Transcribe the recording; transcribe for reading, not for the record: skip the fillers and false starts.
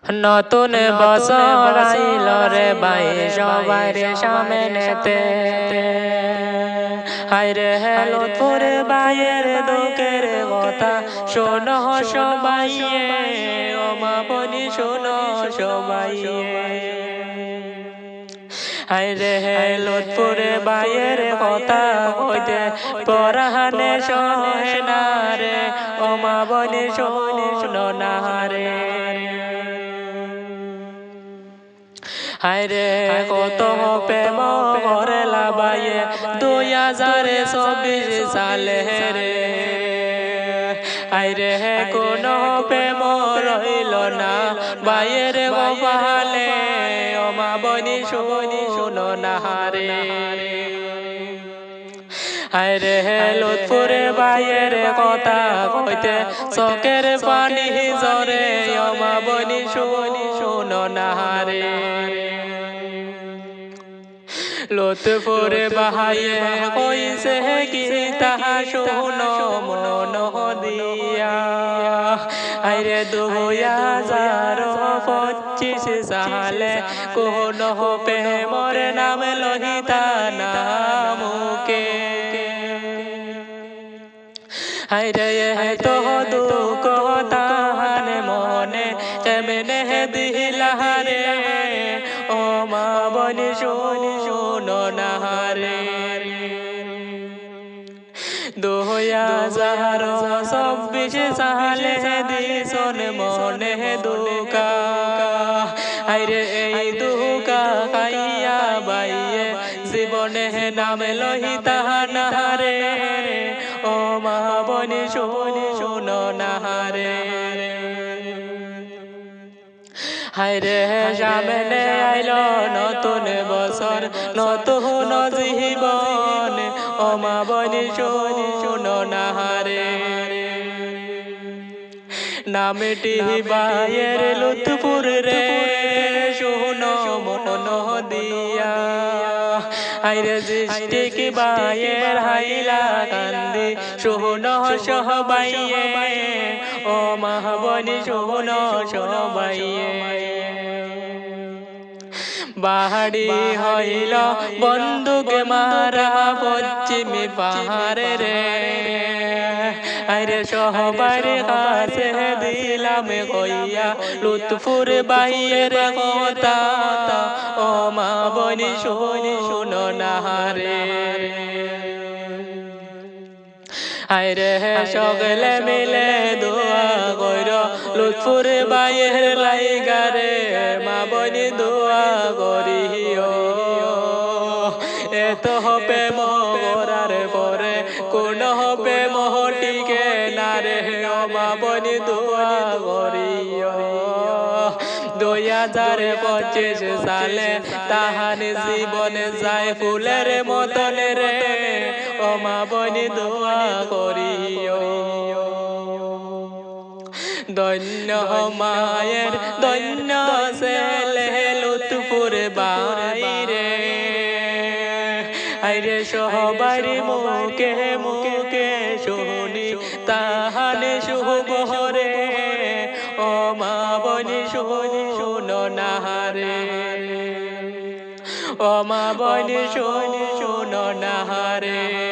নতুন বছর আইল রে ভাই সবার সামনেতে হায়রে লুৎফুর ভাইয়ের দুঃখের কথা শোনো সবাই ও মা বনি শোনো সবাই হায়রে লুৎফুর ভাইয়ের কথা কইতে পরাহানে শোনে না রে ও মা বনি শোনো না রে হায়রে কত প্রেম করে লাবাইয়ে 2024 সালে রে হায়রে কোন প্রেম রইল না বাইয়ের কপালে ও মা বনি শোনো না রে হায়রে লুৎফুর ভাইয়ের কথা কইতে চোখের পানি ঝরে ও মা বনি শোনো না রে লুৎফুর ভাইয়ে কইছে কি তাহা শোনো মন দিয়া আইরে 2025 সালে কোন প্রেমর নাম লহিতা না মুকে হায়রে তো দুঃখ তাহার মনে কেমনে দিলা রে ও মা বনি শোনো না রে 2024 সালে দিছন মনে দুকা আইরে এই দুকা খাইয়া বাইয়ে জীবনে নাম লহিতা না রে ও মা বনি শোনো না রে হায়রে সামনে আইলো নতুন বছর নতুন জীবন ও মা বনি শোনো না রে নামটি ভাইয়ের লুৎফুর রে শোনো মন দিয়া আইরে জিষ্টিক ভাইয়ের হাইলা কান্দি শোনো সবাই ও মা বনি শোনো সবাই বাহাড়ি হইল বন্দুক মারা পশ্চিম পাহাড়ে রে আরে সবার কাছে দিলাম কইয়া লুৎফুর ভাইয়ের কথা ও মা বনি শোনো না রে আইরে সকলে মিলে দোয়া কইর লুৎফুর ভাইয়ের লাইগা রে মা বনি দোয়া করিও এত প্রেম করার পরে কোন প্রেম টিকে না রে ও মা বনি দোয়া করিও 2025 সালে তাহার জীবনে যায় ফুলের মতন রে ও মা বনি দোয়া করিও ধন্য মায়ের ধন্য ছেলে লুৎফুর ভাই রে আইরে সবার মুখে মুখে শুনি তাহানে শুভ রে ও মা বনি শোনো না রে ও মা বনি শোনো না রে